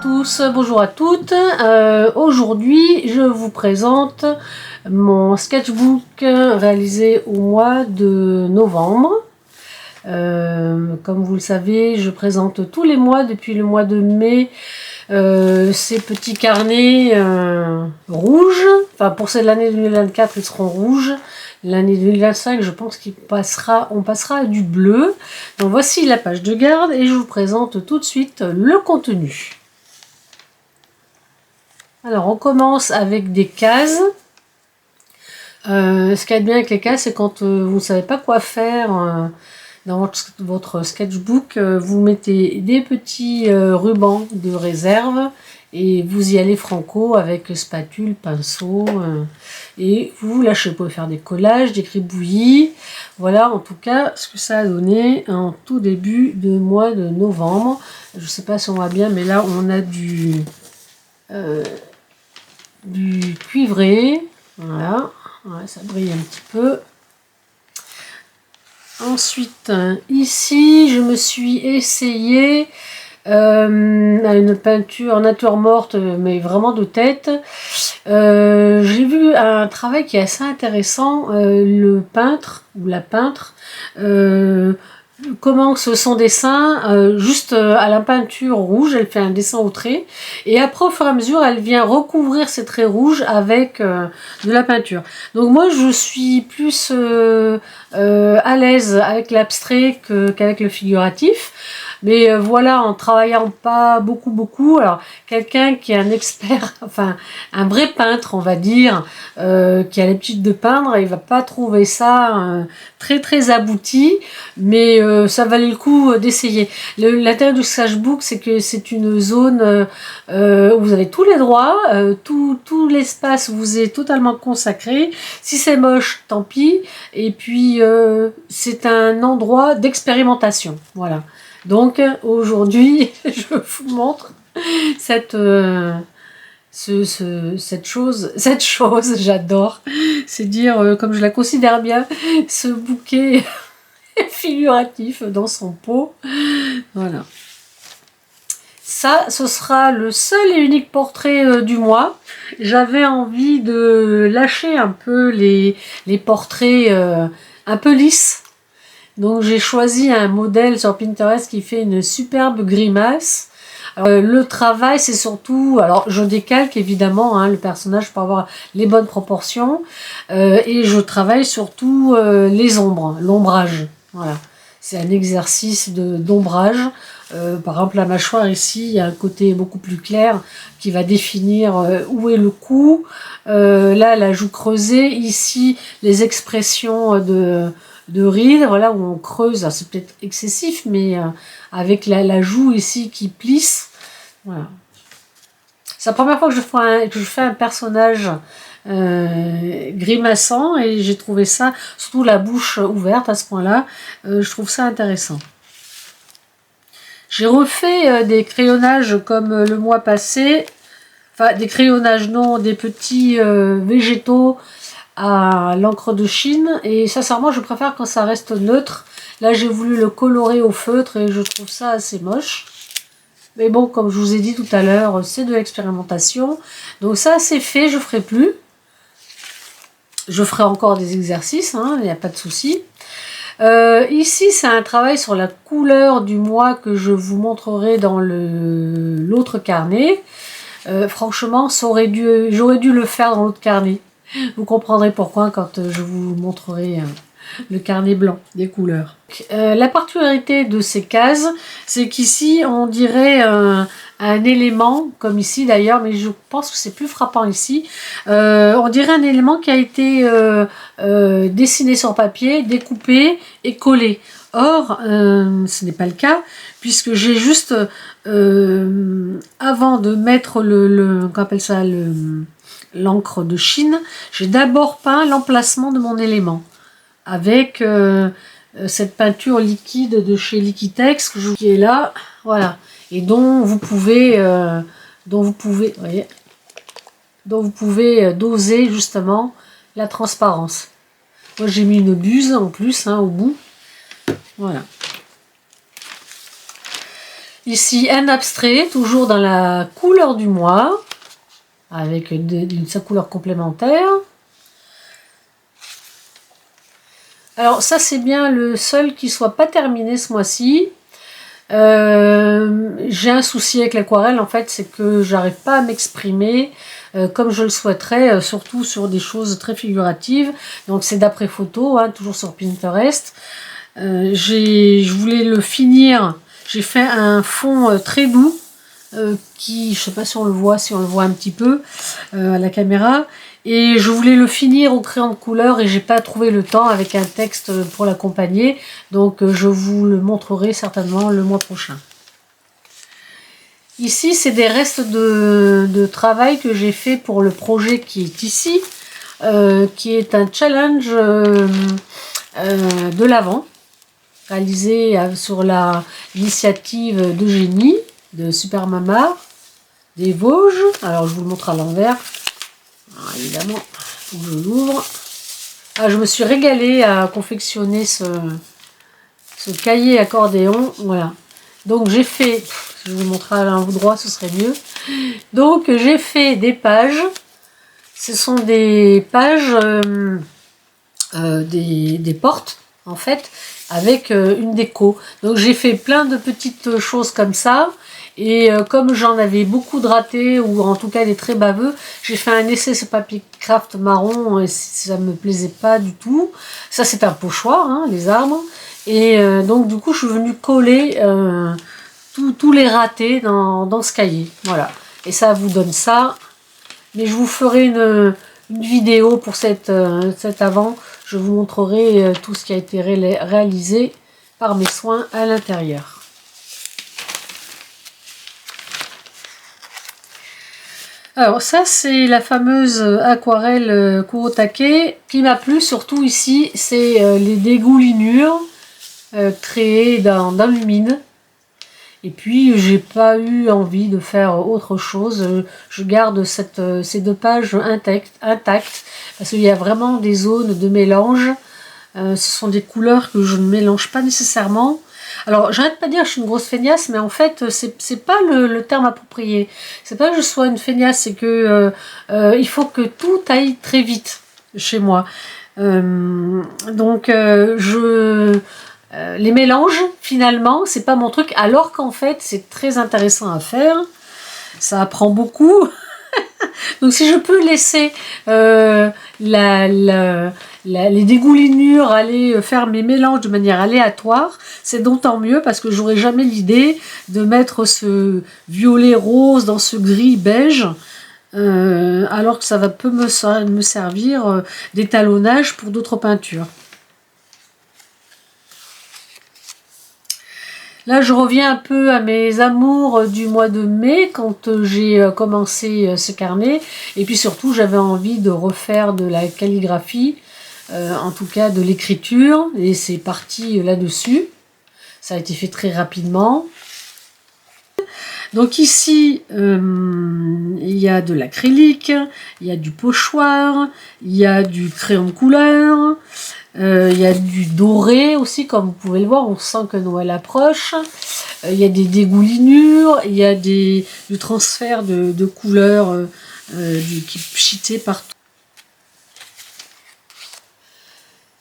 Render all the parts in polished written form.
tous, bonjour à toutes. Aujourd'hui, je vous présente mon sketchbook réalisé au mois de novembre. Comme vous le savez, je présente tous les mois depuis le mois de mai ces petits carnets rouges. Enfin, pour celle de l'année 2024, ils seront rouges. L'année 2025, je pense on passera à du bleu. Donc voici la page de garde et je vous présente tout de suite le contenu. Alors on commence avec des cases. Ce qui est bien avec les cases, c'est quand vous ne savez pas quoi faire dans votre sketchbook, vous mettez des petits rubans de réserve et vous y allez franco avec spatule, pinceau et vous lâchez. Vous pouvez faire des collages, des gribouillis. Voilà en tout cas ce que ça a donné en tout début de mois de novembre. Je ne sais pas si on voit bien, mais là on a du cuivré. Voilà, ouais, ça brille un petit peu. Ensuite, ici, je me suis essayée à une peinture nature morte, mais vraiment de tête. J'ai vu un travail qui est assez intéressant. Le peintre ou la peintre commence son dessin juste à la peinture rouge, elle fait un dessin au trait et après au fur et à mesure elle vient recouvrir ces traits rouges avec de la peinture. Donc moi je suis plus à l'aise avec l'abstrait qu'avec le figuratif. Mais voilà, en travaillant pas beaucoup, alors quelqu'un qui est un expert, enfin un vrai peintre, on va dire, qui a l'habitude de peindre, il va pas trouver ça très abouti, mais ça valait le coup d'essayer. L'intérêt du sketchbook, c'est que c'est une zone où vous avez tous les droits, tout l'espace vous est totalement consacré. Si c'est moche, tant pis. Et puis c'est un endroit d'expérimentation. Voilà. Donc aujourd'hui, je vous montre cette chose, j'adore. C'est dire, comme je la considère bien, ce bouquet figuratif dans son pot. Voilà. Ça, ce sera le seul et unique portrait du mois. J'avais envie de lâcher un peu les portraits un peu lisses. Donc j'ai choisi un modèle sur Pinterest qui fait une superbe grimace. Le travail c'est surtout, alors je décalque évidemment le personnage pour avoir les bonnes proportions et je travaille surtout les ombres, l'ombrage. Voilà, c'est un exercice d'ombrage. Par exemple la mâchoire ici, il y a un côté beaucoup plus clair qui va définir où est le cou. Là la joue creusée, ici les expressions de rides, voilà, où on creuse, c'est peut-être excessif, mais avec la joue ici qui plisse. Voilà. C'est la première fois que je fais un personnage grimaçant et j'ai trouvé ça, surtout la bouche ouverte à ce point-là, je trouve ça intéressant. J'ai refait des crayonnages comme le mois passé, enfin des crayonnages non, des petits végétaux à l'encre de Chine et sincèrement je préfère quand ça reste neutre. Là j'ai voulu le colorer au feutre et je trouve ça assez moche, mais bon, comme je vous ai dit tout à l'heure, c'est de l'expérimentation. Donc ça c'est fait, je ferai plus, je ferai encore des exercices, il n'y a pas de souci. Ici c'est un travail sur la couleur du mois que je vous montrerai dans l'autre carnet. Franchement j'aurais dû le faire dans l'autre carnet. Vous comprendrez pourquoi quand je vous montrerai le carnet blanc des couleurs. La particularité de ces cases, c'est qu'ici on dirait un élément, comme ici d'ailleurs, mais je pense que c'est plus frappant ici. On dirait un élément qui a été dessiné sur papier, découpé et collé. Or, ce n'est pas le cas, puisque j'ai juste, avant de mettre qu'on appelle ça l'encre de Chine, j'ai d'abord peint l'emplacement de mon élément avec cette peinture liquide de chez Liquitex qui est là, voilà, et dont vous pouvez doser justement la transparence. Moi j'ai mis une buse en plus au bout, voilà. Ici, un abstrait, toujours dans la couleur du mois, avec sa couleur complémentaire. Alors ça, c'est bien le seul qui soit pas terminé ce mois-ci. J'ai un souci avec l'aquarelle, en fait, c'est que j'arrive pas à m'exprimer comme je le souhaiterais, surtout sur des choses très figuratives. Donc c'est d'après photo, hein, toujours sur Pinterest. Je voulais le finir. J'ai fait un fond très doux qui, je sais pas si on le voit, un petit peu à la caméra. Et je voulais le finir au crayon de couleur et j'ai pas trouvé le temps avec un texte pour l'accompagner. Donc je vous le montrerai certainement le mois prochain. Ici, c'est des restes de travail que j'ai fait pour le projet qui est ici, qui est un challenge de l'Avent, réalisé sur l'initiative d'Eugénie, de Super Mama, des Vosges. Alors, je vous le montre à l'envers. Évidemment, il faut que je l'ouvre. Ah, je me suis régalée à confectionner ce cahier accordéon. Voilà. Donc, j'ai fait... Je vous montrerai à l'endroit, ce serait mieux. Donc, j'ai fait des pages. Ce sont des pages, des portes, en fait, avec une déco. Donc, j'ai fait plein de petites choses comme ça. Et comme j'en avais beaucoup de ratés, ou en tout cas des très baveux, j'ai fait un essai sur papier craft marron et ça me plaisait pas du tout. Ça, c'est un pochoir, hein, les arbres. Et donc, du coup, je suis venue coller... tous les ratés dans ce cahier. Voilà. Et ça vous donne ça. Mais je vous ferai une vidéo pour cet avant. Je vous montrerai tout ce qui a été réalisé par mes soins à l'intérieur. Alors ça, c'est la fameuse aquarelle Kurotake qui m'a plu. Surtout ici, c'est les dégoulinures créées dans Lumine. Et puis, j'ai pas eu envie de faire autre chose. Je garde ces deux pages intactes parce qu'il y a vraiment des zones de mélange. Ce sont des couleurs que je ne mélange pas nécessairement. Alors, j'arrête pas de dire que je suis une grosse feignasse, mais en fait, c'est pas le terme approprié. C'est pas que je sois une feignasse, c'est que il faut que tout aille très vite chez moi. Les mélanges, finalement, c'est pas mon truc, alors qu'en fait, c'est très intéressant à faire. Ça apprend beaucoup. Donc, si je peux laisser les dégoulinures aller faire mes mélanges de manière aléatoire, c'est d'autant mieux parce que j'aurais jamais l'idée de mettre ce violet rose dans ce gris beige. Alors que ça va peu me servir d'étalonnage pour d'autres peintures. Là, je reviens un peu à mes amours du mois de mai, quand j'ai commencé ce carnet. Et puis surtout, j'avais envie de refaire de la calligraphie, en tout cas de l'écriture. Et c'est parti là-dessus. Ça a été fait très rapidement. Donc ici, il y a de l'acrylique, il y a du pochoir, il y a du crayon de couleur, il y a du doré aussi, comme vous pouvez le voir, on sent que Noël approche. Il y a des dégoulinures, il y a du transfert de couleurs qui pchitaient partout.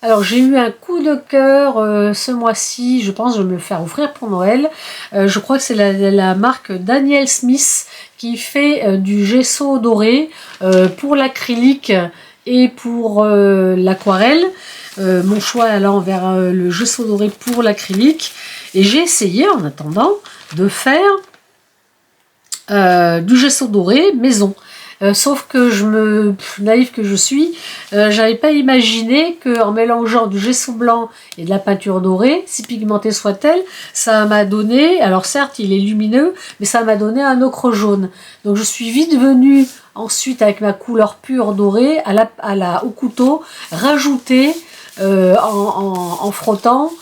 Alors j'ai eu un coup de cœur ce mois-ci, je pense que je vais me le faire offrir pour Noël. Je crois que c'est la marque Daniel Smith qui fait du gesso doré pour l'acrylique et pour l'aquarelle. Mon choix allant vers le gesso doré pour l'acrylique. Et j'ai essayé en attendant de faire du gesso doré maison. Sauf que naïve que je suis, j'avais pas imaginé qu'en mélangeant du gesso blanc et de la peinture dorée, si pigmentée soit-elle, ça m'a donné, alors certes il est lumineux, mais ça m'a donné un ocre jaune. Donc je suis vite venue ensuite avec ma couleur pure dorée au couteau rajouter en frottant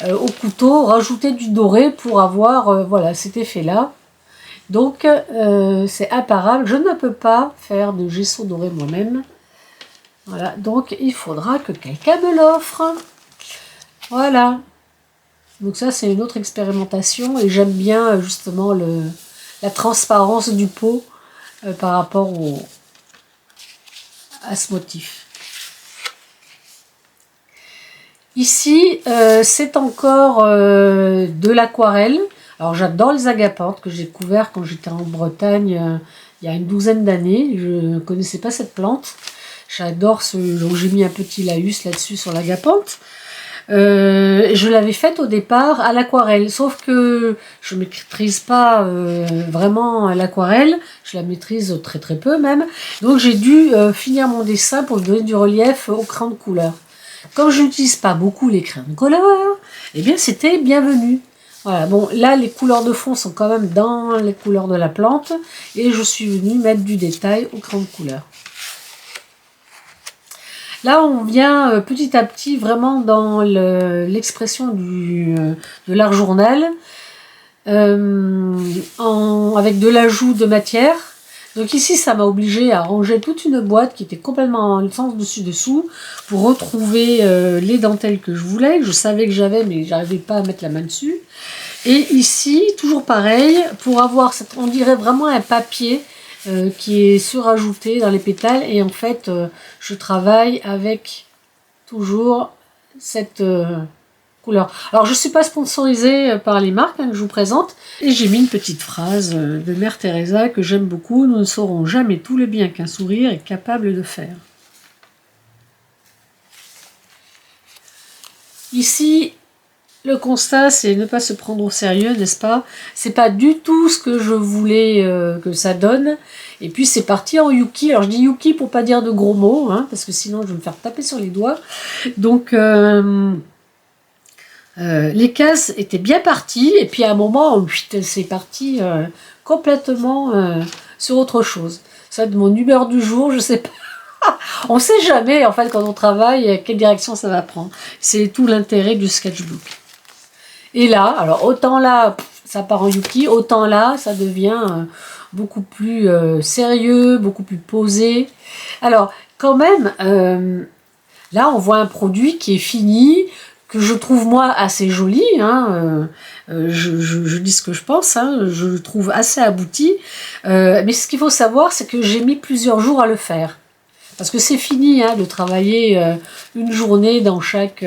au couteau, rajouter du doré pour avoir voilà cet effet là. Donc, c'est imparable. Je ne peux pas faire de gesso doré moi-même. Voilà, donc il faudra que quelqu'un me l'offre. Voilà. Donc ça, c'est une autre expérimentation et j'aime bien justement la transparence du pot par rapport à ce motif. Ici, c'est encore de l'aquarelle. Alors j'adore les agapantes que j'ai découvert quand j'étais en Bretagne il y a une douzaine d'années. Je ne connaissais pas cette plante. J'adore donc j'ai mis un petit laïus là-dessus sur l'agapante. Je l'avais faite au départ à l'aquarelle, sauf que je ne maîtrise pas vraiment l'aquarelle, je la maîtrise très très peu même, donc j'ai dû finir mon dessin pour lui donner du relief au crayon de couleur. Comme je n'utilise pas beaucoup les crayons de couleur, eh bien c'était bienvenu. Voilà, bon là les couleurs de fond sont quand même dans les couleurs de la plante, et je suis venue mettre du détail au crayon de couleur. Là, on vient petit à petit vraiment dans l'expression de l'art journal, avec de l'ajout de matière. Donc ici, ça m'a obligé à ranger toute une boîte qui était complètement en sens dessus-dessous pour retrouver les dentelles que je voulais, que je savais que j'avais, mais j'arrivais pas à mettre la main dessus. Et ici, toujours pareil, pour avoir, on dirait vraiment un papier qui est surajouté dans les pétales, et en fait je travaille avec toujours cette couleur. Alors je ne suis pas sponsorisée par les marques que je vous présente, et j'ai mis une petite phrase de Mère Teresa que j'aime beaucoup: nous ne saurons jamais tout le bien qu'un sourire est capable de faire. Ici, le constat, c'est ne pas se prendre au sérieux, n'est-ce pas? C'est pas du tout ce que je voulais que ça donne. Et puis c'est parti en yuki. Alors je dis yuki pour pas dire de gros mots, hein, parce que sinon je vais me faire taper sur les doigts. Donc les cases étaient bien parties, et puis à un moment, c'est parti complètement sur autre chose. Ça, de mon humeur du jour, je sais pas. On sait jamais, en fait, quand on travaille, quelle direction ça va prendre. C'est tout l'intérêt du sketchbook. Et là, alors autant là, ça part en yuki, autant là, ça devient beaucoup plus sérieux, beaucoup plus posé. Alors, quand même, là, on voit un produit qui est fini, que je trouve, moi, assez joli. Hein, je dis ce que je pense, hein, je le trouve assez abouti. Mais ce qu'il faut savoir, c'est que j'ai mis plusieurs jours à le faire. Parce que c'est fini hein, de travailler une journée dans chaque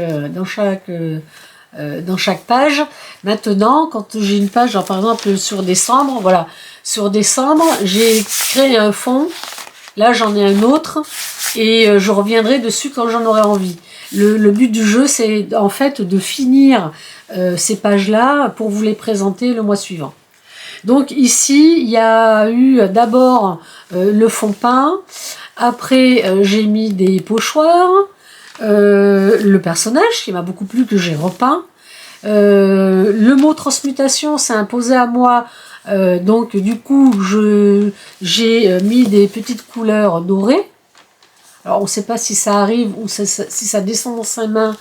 page. Maintenant, quand j'ai une page, genre par exemple sur décembre, voilà, sur décembre, j'ai créé un fond, là j'en ai un autre, et je reviendrai dessus quand j'en aurai envie. Le but du jeu, c'est en fait de finir ces pages-là pour vous les présenter le mois suivant. Donc ici, il y a eu d'abord le fond peint, après j'ai mis des pochoirs, le personnage qui m'a beaucoup plu, que j'ai repeint. Le mot transmutation s'est imposé à moi, donc du coup j'ai mis des petites couleurs dorées. Alors on ne sait pas si ça arrive ou si ça descend dans sa main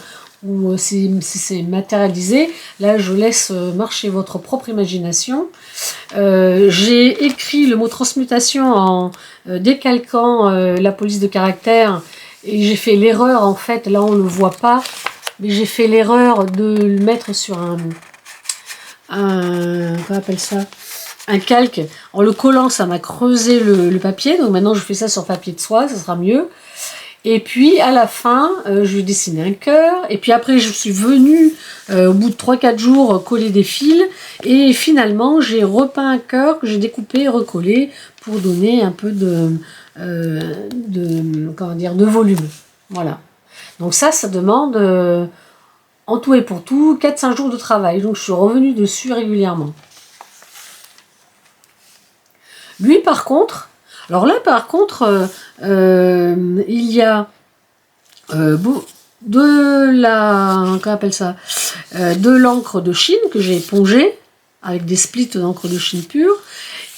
ou si c'est matérialisé. Là je laisse marcher votre propre imagination. J'ai écrit le mot transmutation en décalquant la police de caractère, et j'ai fait l'erreur, en fait, là on ne le voit pas, mais j'ai fait l'erreur de le mettre sur qu'on appelle ça, un calque. En le collant, ça m'a creusé le papier, donc maintenant je fais ça sur papier de soie, ça sera mieux. Et puis à la fin, je vais dessiner un cœur, et puis après je suis venue, au bout de 3-4 jours, coller des fils, et finalement j'ai repeint un cœur que j'ai découpé et recollé pour donner un peu comment dire, de volume. Voilà. Donc ça demande, en tout et pour tout, 4-5 jours de travail, donc je suis revenue dessus régulièrement. Lui par contre, alors là par contre, il y a de l'encre de Chine que j'ai épongée avec des splits d'encre de Chine pure,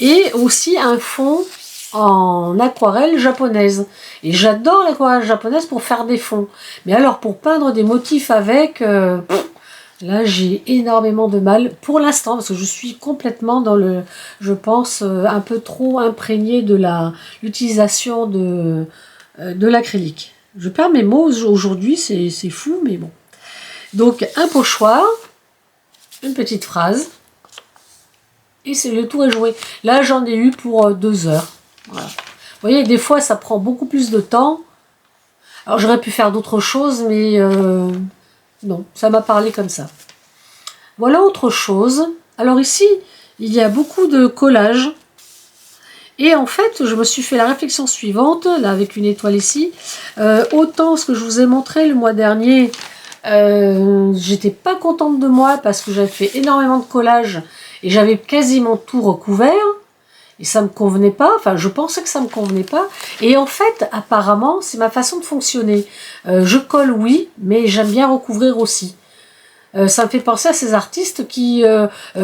et aussi un fond en aquarelle japonaise. Et j'adore l'aquarelle japonaise pour faire des fonds. Mais alors pour peindre des motifs avec, là j'ai énormément de mal pour l'instant, parce que je suis complètement dans je pense, un peu trop imprégnée de l'utilisation de l'acrylique. Je perds mes mots aujourd'hui, c'est fou, mais bon. Donc un pochoir, une petite phrase. Et c'est le tour est joué. Là, j'en ai eu pour 2 heures. Voilà. Vous voyez, des fois, ça prend beaucoup plus de temps. Alors, j'aurais pu faire d'autres choses, mais non, ça m'a parlé comme ça. Voilà autre chose. Alors ici, il y a beaucoup de collages. Et en fait, je me suis fait la réflexion suivante, là, avec une étoile ici. Autant ce que je vous ai montré le mois dernier, j'étais pas contente de moi parce que j'avais fait énormément de collages et j'avais quasiment tout recouvert. Et ça me convenait pas, enfin je pensais que ça me convenait pas. Et en fait, apparemment, c'est ma façon de fonctionner. Je colle, oui, mais j'aime bien recouvrir aussi. Ça me fait penser à ces artistes qui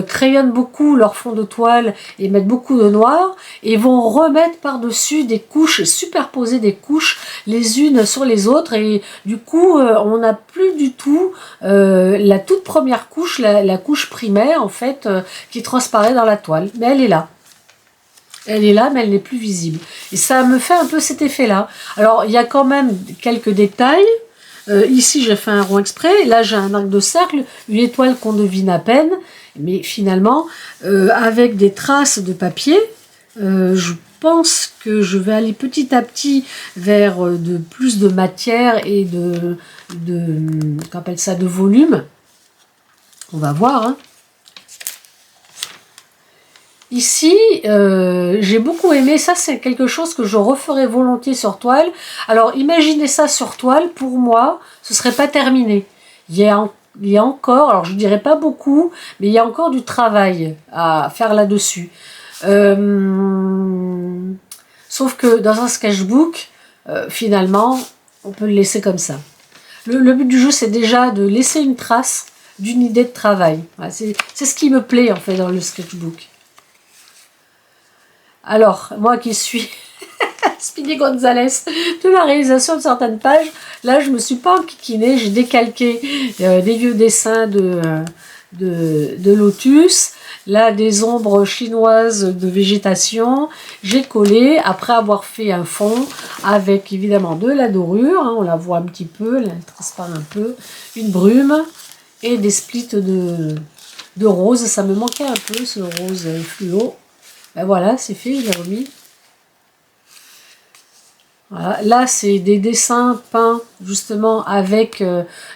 crayonnent beaucoup leur fond de toile et mettent beaucoup de noir et vont remettre par-dessus des couches et superposer des couches les unes sur les autres. Et du coup, on n'a plus du tout la toute première couche, la couche primaire en fait, qui transparaît dans la toile. Mais elle est là. Elle est là, mais elle n'est plus visible. Et ça me fait un peu cet effet-là. Alors, il y a quand même quelques détails. Ici, j'ai fait un rond exprès. Là, j'ai un arc de cercle, une étoile qu'on devine à peine. Mais finalement, avec des traces de papier, je pense que je vais aller petit à petit vers plus de matière et qu'on appelle ça, de volume. On va voir, hein. Ici, j'ai beaucoup aimé, ça c'est quelque chose que je referai volontiers sur toile. Alors imaginez ça sur toile, pour moi, ce serait pas terminé. Il y a encore, alors je dirais pas beaucoup, mais il y a encore du travail à faire là-dessus. Sauf que dans un sketchbook, finalement, on peut le laisser comme ça. Le but du jeu, c'est déjà de laisser une trace d'une idée de travail. Voilà, c'est ce qui me plaît en fait dans le sketchbook. Alors, moi qui suis Speedy Gonzalez de la réalisation de certaines pages, là je me suis pas enquiquinée, j'ai décalqué des vieux dessins de lotus, là des ombres chinoises de végétation, j'ai collé après avoir fait un fond avec évidemment de la dorure, hein, on la voit un petit peu, elle transparaît un peu, une brume et des splits de rose, ça me manquait un peu ce rose fluo. Ben voilà, c'est fait, je l'ai remis. Voilà. Là, c'est des dessins peints justement avec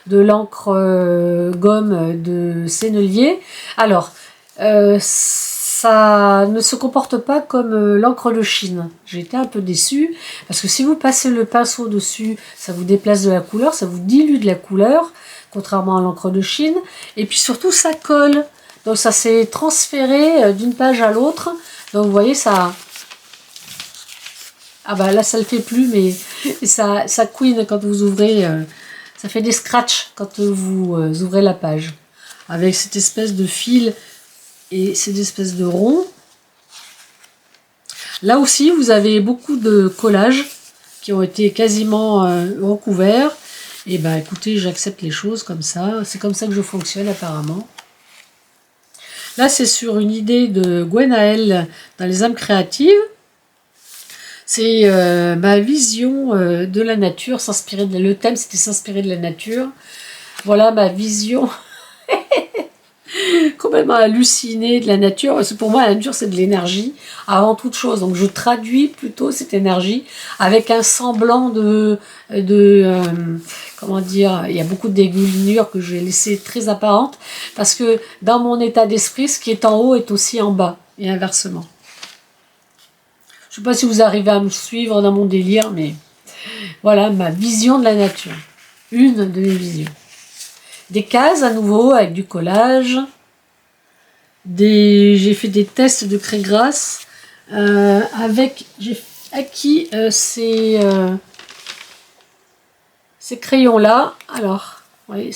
de l'encre gomme de Sennelier. Alors, ça ne se comporte pas comme l'encre de Chine. J'ai été un peu déçue parce que si vous passez le pinceau dessus, ça vous déplace de la couleur, ça vous dilue de la couleur, contrairement à l'encre de Chine. Et puis surtout, ça colle. Donc ça s'est transféré d'une page à l'autre. Donc vous voyez, ça... Ah bah là, ça ne le fait plus, mais ça couine quand vous ouvrez... ça fait des scratchs quand vous ouvrez la page. Avec cette espèce de fil et cette espèce de rond. Là aussi, vous avez beaucoup de collages qui ont été quasiment recouverts. Et ben écoutez, j'accepte les choses comme ça. C'est comme ça que je fonctionne apparemment. Là, c'est sur une idée de Gwenaëlle dans les âmes créatives. C'est ma vision de la nature, le thème c'était s'inspirer de la nature. Voilà ma vision complètement hallucinée de la nature. Parce que pour moi, la nature c'est de l'énergie avant toute chose. Donc je traduis plutôt cette énergie avec un semblant comment dire, il y a beaucoup de dégoulinures que je vais laisser très apparentes parce que dans mon état d'esprit, ce qui est en haut est aussi en bas et inversement. Je ne sais pas si vous arrivez à me suivre dans mon délire, mais voilà ma vision de la nature. Une de mes visions. Des cases à nouveau avec du collage. J'ai fait des tests de craie grasse j'ai acquis ces crayons-là. Alors, oui,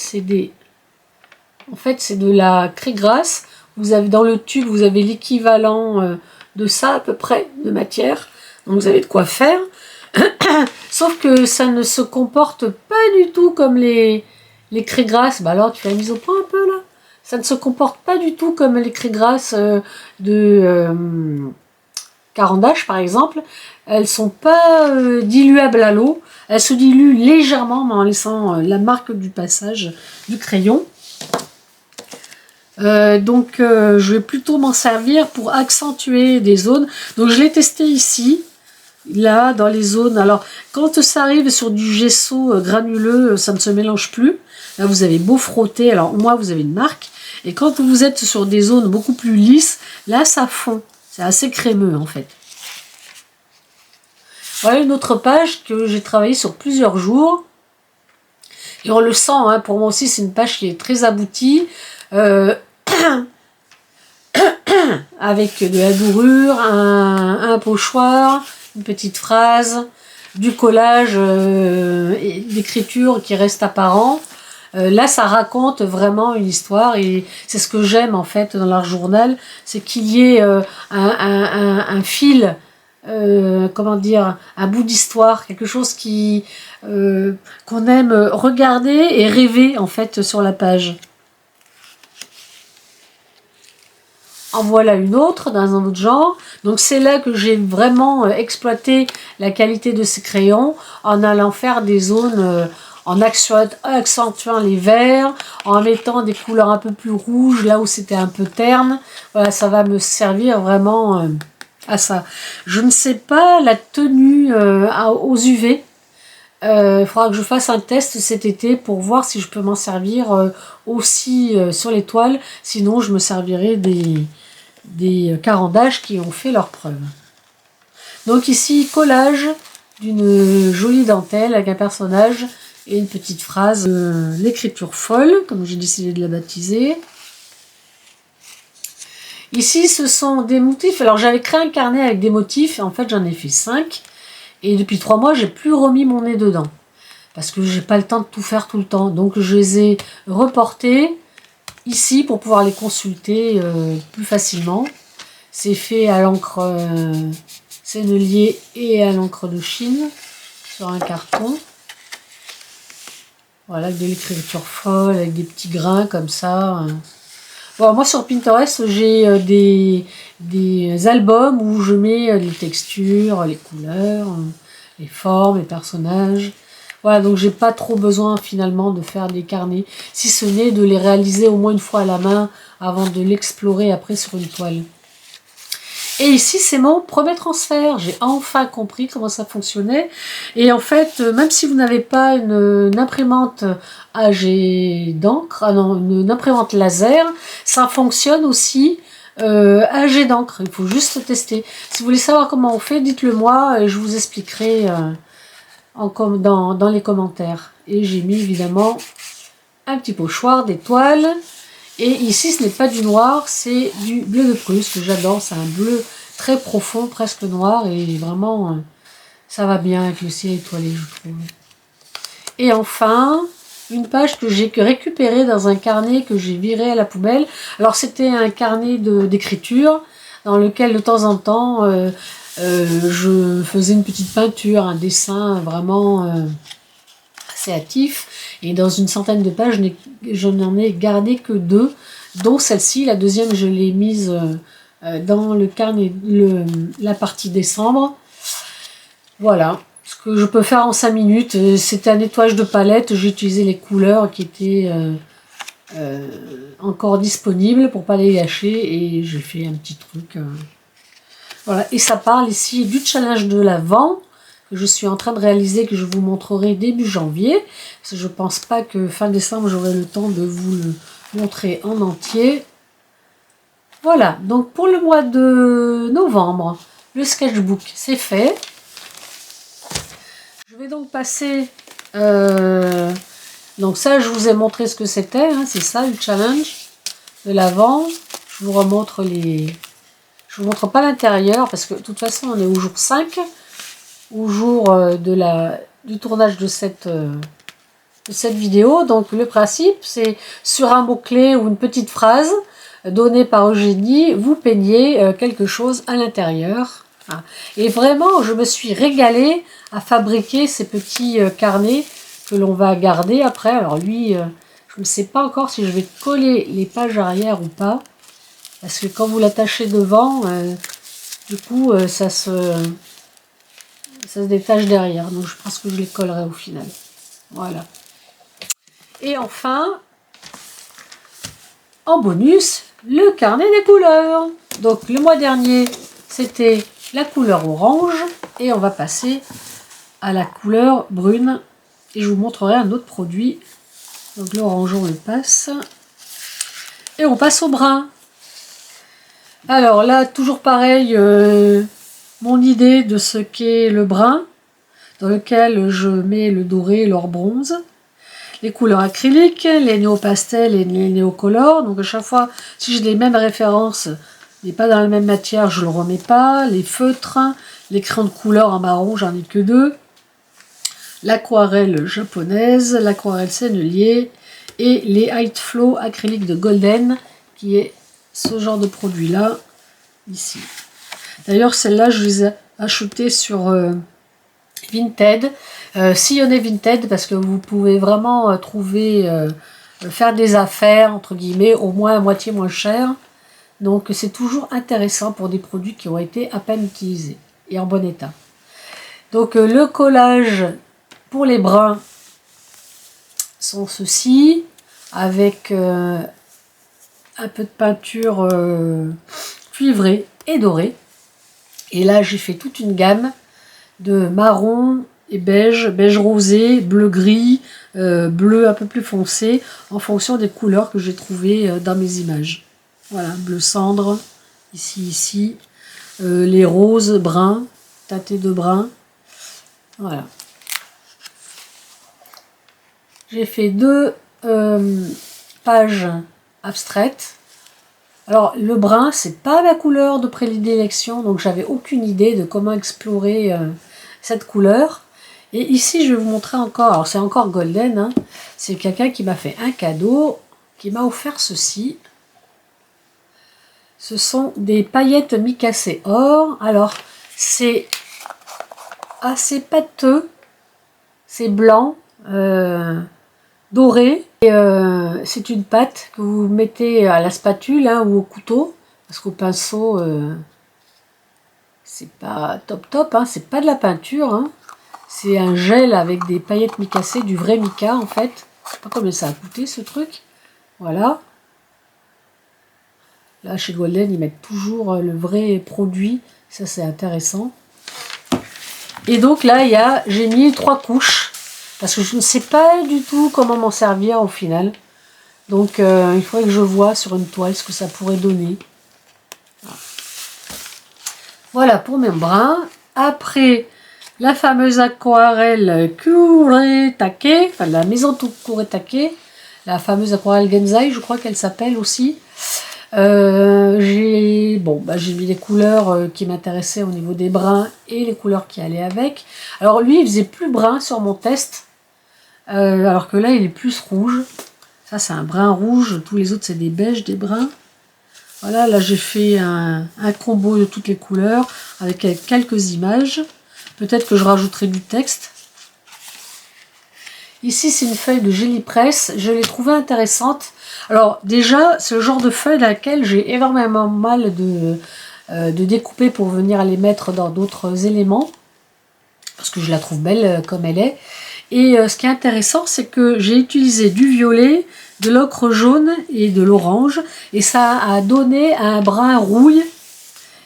en fait, c'est de la craie grasse. Vous avez dans le tube, vous avez l'équivalent de ça à peu près de matière. Donc vous avez de quoi faire. Sauf que ça ne se comporte pas du tout comme les craies grasses. Bah alors, tu fais la mise au point un peu là. Ça ne se comporte pas du tout comme les craies grasses de Caran-d'Ache par exemple. Elles sont pas diluables à l'eau. Elles se diluent légèrement mais en laissant la marque du passage du crayon. Je vais plutôt m'en servir pour accentuer des zones. Donc je l'ai testé ici, là, dans les zones. Alors, quand ça arrive sur du gesso granuleux, ça ne se mélange plus. Là, vous avez beau frotter. Alors, moi, vous avez une marque. Et quand vous êtes sur des zones beaucoup plus lisses, là, ça fond. C'est assez crémeux, en fait. Voilà une autre page que j'ai travaillé sur plusieurs jours. Et on le sent, hein, pour moi aussi, c'est une page qui est très aboutie. Avec de la dorure, un pochoir, une petite phrase, du collage et d'écriture qui reste apparent. Là, ça raconte vraiment une histoire et c'est ce que j'aime en fait dans l'art journal, c'est qu'il y ait un fil, comment dire, un bout d'histoire, quelque chose qu'on aime regarder et rêver en fait sur la page. En voilà une autre, dans un autre genre. Donc c'est là que j'ai vraiment exploité la qualité de ces crayons, en allant faire des zones, en accentuant les verts, en mettant des couleurs un peu plus rouges, là où c'était un peu terne. Voilà, ça va me servir vraiment à ça. Je ne sais pas la tenue aux UV. Il faudra que je fasse un test cet été pour voir si je peux m'en servir aussi sur les toiles. Sinon, je me servirai des carandages qui ont fait leur preuve. Donc ici, collage d'une jolie dentelle avec un personnage et une petite phrase. L'écriture folle, comme j'ai décidé de la baptiser. Ici, ce sont des motifs. Alors, j'avais créé un carnet avec des motifs. Et en fait, j'en ai fait 5. Et depuis 3 mois, j'ai plus remis mon nez dedans. Parce que j'ai pas le temps de tout faire tout le temps. Donc, je les ai reportés ici pour pouvoir les consulter plus facilement. C'est fait à l'encre Sennelier et à l'encre de Chine sur un carton. Voilà, avec de l'écriture folle, avec des petits grains comme ça. Bon, moi sur Pinterest, j'ai des albums où je mets les textures, les couleurs, les formes, les personnages. Voilà, donc j'ai pas trop besoin finalement de faire des carnets, si ce n'est de les réaliser au moins une fois à la main avant de l'explorer après sur une toile. Et ici, c'est mon premier transfert. J'ai enfin compris comment ça fonctionnait. Et en fait, même si vous n'avez pas une imprimante à jet d'encre, une imprimante laser, ça fonctionne aussi à jet d'encre. Il faut juste tester. Si vous voulez savoir comment on fait, dites-le moi et je vous expliquerai dans les commentaires. Et j'ai mis évidemment un petit pochoir d'étoiles. Et ici, ce n'est pas du noir, c'est du bleu de Prusse que j'adore. C'est un bleu très profond, presque noir. Et vraiment, ça va bien avec le ciel étoilé, je trouve. Et enfin, une page que j'ai récupérée dans un carnet que j'ai viré à la poubelle. Alors, c'était un carnet d'écriture dans lequel, de temps en temps, je faisais une petite peinture, un dessin vraiment assez hâtif. Et dans une centaine de pages, je n'en ai gardé que 2, dont celle-ci. La deuxième, je l'ai mise dans le carnet, la partie décembre. Voilà, ce que je peux faire en 5 minutes. C'était un nettoyage de palette. J'ai utilisé les couleurs qui étaient encore disponibles pour ne pas les gâcher. Et j'ai fait un petit truc. Voilà, et ça parle ici du challenge de l'Avent que je suis en train de réaliser, que je vous montrerai début janvier. Parce que je ne pense pas que fin décembre, j'aurai le temps de vous le montrer en entier. Voilà, donc pour le mois de novembre, le sketchbook, c'est fait. Je vais donc passer... donc ça, je vous ai montré ce que c'était. Hein, c'est ça, le challenge de l'Avent. Je vous remontre les... Je ne vous montre pas l'intérieur, parce que de toute façon, on est au jour 5. Au jour du tournage de cette vidéo. Donc le principe, c'est sur un mot-clé ou une petite phrase donnée par Eugénie, vous peignez quelque chose à l'intérieur. Et vraiment, je me suis régalée à fabriquer ces petits carnets que l'on va garder après. Alors lui, je ne sais pas encore si je vais coller les pages arrière ou pas. Parce que quand vous l'attachez devant, du coup, ça se détache derrière. Donc je pense que je les collerai au final. Voilà. Et enfin, en bonus, le carnet des couleurs. Donc le mois dernier, c'était la couleur orange et on va passer à la couleur brune. Et je vous montrerai un autre produit. Donc l'orange, on le passe. Et on passe au brun. Alors là, toujours pareil, mon idée de ce qu'est le brun, dans lequel je mets le doré et l'or bronze. Les couleurs acryliques, les néo-pastels et les néocolores. Donc à chaque fois, si j'ai les mêmes références, mais pas dans la même matière, je ne le remets pas. Les feutres, les crayons de couleur en marron, j'en ai que 2. L'aquarelle japonaise, l'aquarelle sennelier et les Height Flow acryliques de Golden, qui est ce genre de produit-là, ici. D'ailleurs, celle-là, je les ai achetées sur Vinted, sillonner Vinted, parce que vous pouvez vraiment faire des affaires, entre guillemets, au moins à moitié moins cher. Donc, c'est toujours intéressant pour des produits qui ont été à peine utilisés et en bon état. Donc, le collage pour les bruns sont ceux-ci, avec un peu de peinture cuivrée et dorée. Et là, j'ai fait toute une gamme de marron et beige, beige rosé, bleu gris, bleu un peu plus foncé, en fonction des couleurs que j'ai trouvées dans mes images. Voilà, bleu cendre, ici, les roses bruns, teintés de brun. Voilà. J'ai fait 2 pages abstraites. Alors, le brun, c'est pas ma couleur de prédilection, donc j'avais aucune idée de comment explorer cette couleur. Et ici, je vais vous montrer encore, alors c'est encore Golden, hein, c'est quelqu'un qui m'a fait un cadeau, qui m'a offert ceci. Ce sont des paillettes micacées or. Alors, c'est assez pâteux, c'est blanc, doré. Et c'est une pâte que vous mettez à la spatule ou au couteau, parce qu'au pinceau, c'est pas top, hein, c'est pas de la peinture, hein. C'est un gel avec des paillettes micacées, du vrai mica en fait. Je sais pas combien ça a coûté ce truc. Voilà. Là chez Golden, ils mettent toujours le vrai produit, ça c'est intéressant. Et donc là, j'ai mis 3 couches. Parce que je ne sais pas du tout comment m'en servir au final. Donc il faudrait que je vois sur une toile ce que ça pourrait donner. Voilà pour mes bruns. Après, la fameuse aquarelle Kuretake, enfin la maison Kuretake, la fameuse aquarelle Genzai, je crois qu'elle s'appelle aussi. J'ai mis les couleurs qui m'intéressaient au niveau des bruns et les couleurs qui allaient avec. Alors lui, il faisait plus brun sur mon test. Alors que là, il est plus rouge. Ça, c'est un brun rouge. Tous les autres, c'est des beiges, des bruns. Voilà, là, j'ai fait un combo de toutes les couleurs avec quelques images. Peut-être que je rajouterai du texte. Ici, c'est une feuille de Gelly Press. Je l'ai trouvée intéressante. Alors, déjà, c'est le genre de feuille dans laquelle j'ai énormément mal de découper pour venir les mettre dans d'autres éléments. Parce que je la trouve belle comme elle est. Et ce qui est intéressant, c'est que j'ai utilisé du violet, de l'ocre jaune et de l'orange. Et ça a donné un brun rouille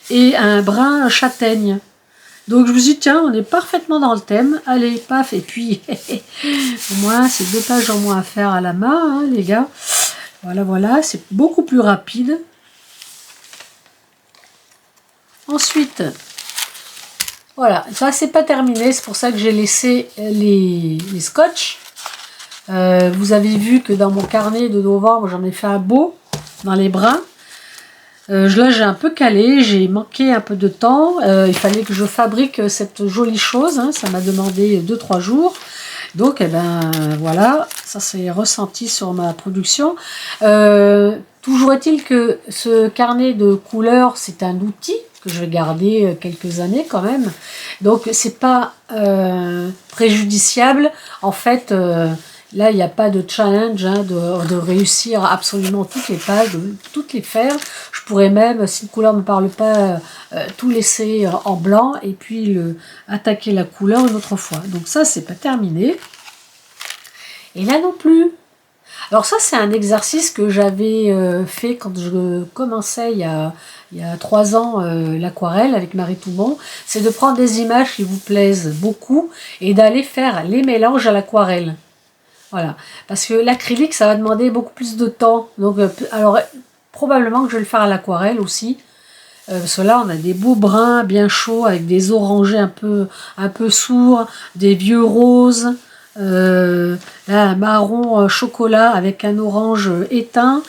et un brun châtaigne. Donc je me suis dit, tiens, on est parfaitement dans le thème. Allez, paf, et puis, au moins, c'est 2 pages en moins à faire à la main, hein, les gars. Voilà, c'est beaucoup plus rapide. Ensuite... Voilà, ça c'est pas terminé, c'est pour ça que j'ai laissé les scotch. Vous avez vu que dans mon carnet de novembre, j'en ai fait un beau dans les bruns. Là j'ai un peu calé, j'ai manqué un peu de temps. Il fallait que je fabrique cette jolie chose, hein, ça m'a demandé 2-3 jours. Donc voilà, ça s'est ressenti sur ma production. Toujours est-il que ce carnet de couleurs, c'est un outil que je vais garder quelques années quand même. Donc c'est pas préjudiciable. En fait, là il n'y a pas de challenge hein, de réussir absolument toutes les pages, de toutes les faire. Je pourrais même, si une couleur ne me parle pas, tout laisser en blanc et puis attaquer la couleur une autre fois. Donc ça c'est pas terminé. Et là non plus. Alors ça, c'est un exercice que j'avais fait quand je commençais il y a 3 ans l'aquarelle avec Marie Toubon. C'est de prendre des images qui vous plaisent beaucoup et d'aller faire les mélanges à l'aquarelle. Voilà. Parce que l'acrylique, ça va demander beaucoup plus de temps. Donc, alors, probablement que je vais le faire à l'aquarelle aussi. Parce que là, on a des beaux bruns bien chauds avec des orangés un peu sourds, des vieux roses. Là, un marron chocolat avec un orange éteint.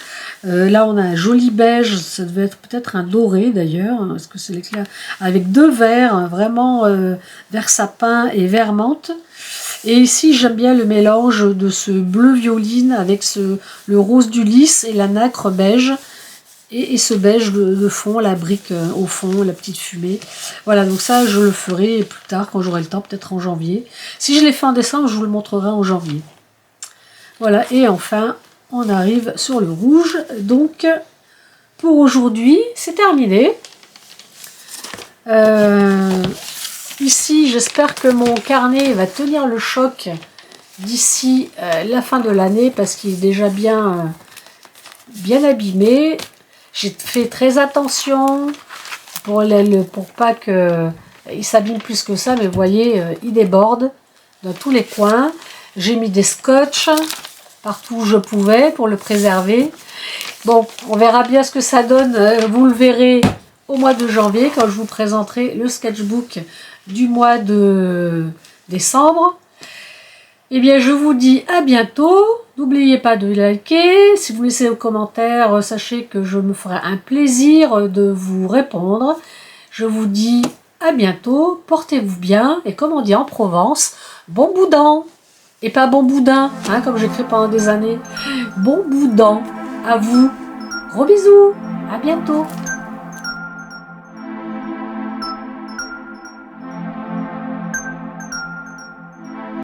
Là, on a un joli beige, ça devait être peut-être un doré d'ailleurs, hein, parce que c'est l'éclair, avec 2 verts, vraiment vert sapin et vert menthe. Et ici, j'aime bien le mélange de ce bleu violine avec le rose du lys et la nacre beige. Et ce beige de fond, la brique au fond, la petite fumée. Voilà, donc ça, je le ferai plus tard, quand j'aurai le temps, peut-être en janvier. Si je l'ai fait en décembre, je vous le montrerai en janvier. Voilà, et enfin, on arrive sur le rouge. Donc, pour aujourd'hui, c'est terminé. Ici, j'espère que mon carnet va tenir le choc d'ici la fin de l'année, parce qu'il est déjà bien abîmé. J'ai fait très attention pour pas qu'il s'abîme plus que ça, mais vous voyez, il déborde dans tous les coins. J'ai mis des scotch partout où je pouvais pour le préserver. Bon, on verra bien ce que ça donne. Vous le verrez au mois de janvier quand je vous présenterai le sketchbook du mois de décembre. Eh bien, je vous dis à bientôt. N'oubliez pas de liker. Si vous laissez vos commentaires, sachez que je me ferai un plaisir de vous répondre. Je vous dis à bientôt. Portez-vous bien. Et comme on dit en Provence, bon boudin. Et pas bon boudin, hein, comme j'écris pendant des années. Bon boudin. À vous. Gros bisous. À bientôt.